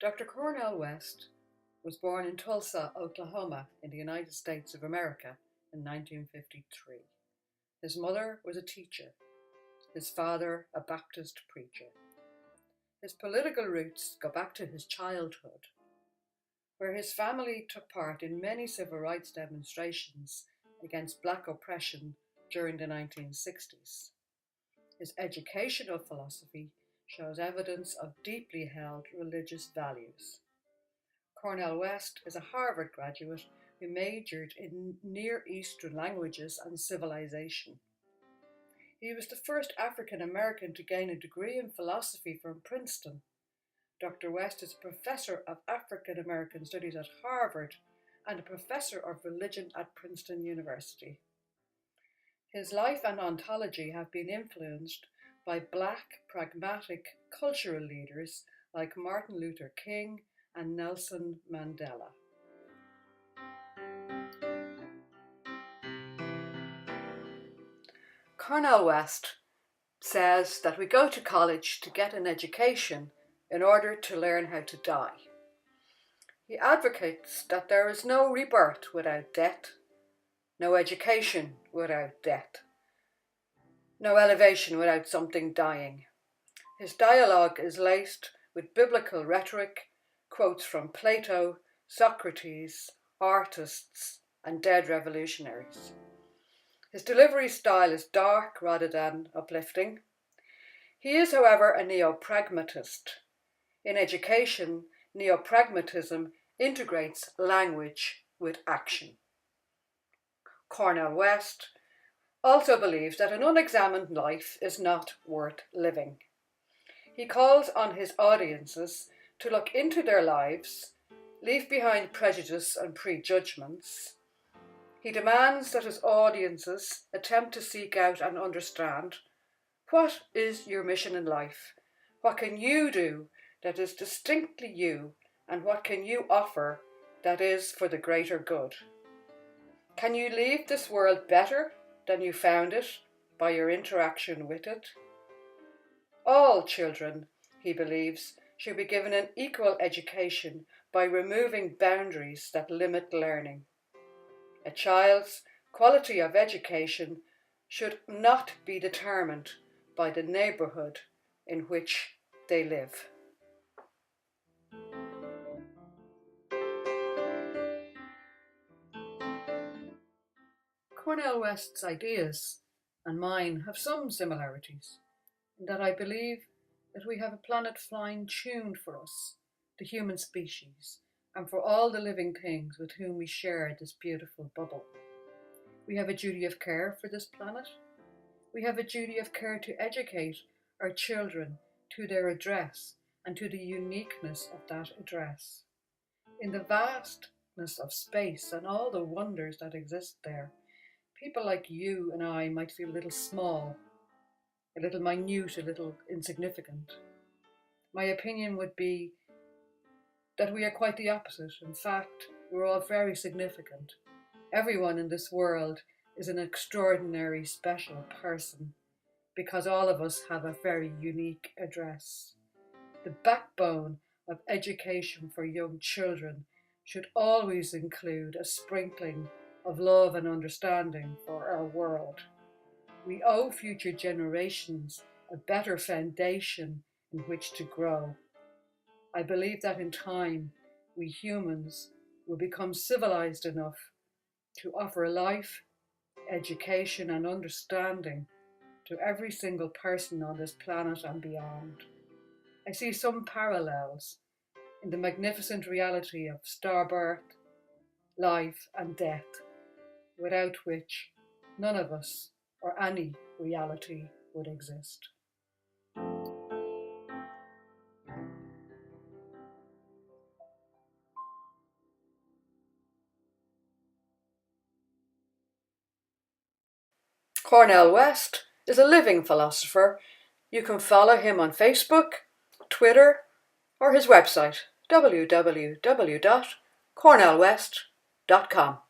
Dr. Cornel West was born in Tulsa, Oklahoma, in the United States of America in 1953. His mother was a teacher, his father a Baptist preacher. His political roots go back to his childhood, where his family took part in many civil rights demonstrations against Black oppression during the 1960s. His educational philosophy shows evidence of deeply held religious values. Cornel West is a Harvard graduate who majored in Near Eastern languages and civilization. He was the first African American to gain a degree in philosophy from Princeton. Dr. West is a professor of African American Studies at Harvard and a professor of religion at Princeton University. His life and ontology have been influenced by Black, pragmatic, cultural leaders like Martin Luther King and Nelson Mandela. Cornel West says that we go to college to get an education in order to learn how to die. He advocates that there is no rebirth without death, no education without death, no elevation without something dying. His dialogue is laced with biblical rhetoric, quotes from Plato, Socrates, artists, and dead revolutionaries. His delivery style is dark rather than uplifting. He is, however, a neo-pragmatist. In education, neo-pragmatism integrates language with action. Cornel West also believes that an unexamined life is not worth living. He calls on his audiences to look into their lives, leave behind prejudice and prejudgments. He demands that his audiences attempt to seek out and understand: what is your mission in life? What can you do that is distinctly you, and what can you offer that is for the greater good? Can you leave this world better than you found it by your interaction with it? All children, he believes, should be given an equal education by removing boundaries that limit learning. A child's quality of education should not be determined by the neighbourhood in which they live. Cornel West's ideas and mine have some similarities, in that I believe that we have a planet fine-tuned for us, the human species, and for all the living things with whom we share this beautiful bubble. We have a duty of care for this planet. We have a duty of care to educate our children to their address and to the uniqueness of that address. In the vastness of space and all the wonders that exist there, people like you and I might feel a little small, a little minute, a little insignificant. My opinion would be that we are quite the opposite. In fact, we're all very significant. Everyone in this world is an extraordinary, special person, because all of us have a very unique address. The backbone of education for young children should always include a sprinkling of love and understanding for our world. We owe future generations a better foundation in which to grow. I believe that in time, we humans will become civilized enough to offer life, education, and understanding to every single person on this planet and beyond. I see some parallels in the magnificent reality of starbirth, life, and death, without which none of us or any reality would exist. Cornel West is a living philosopher. You can follow him on Facebook, Twitter, or his website, www.cornelwest.com.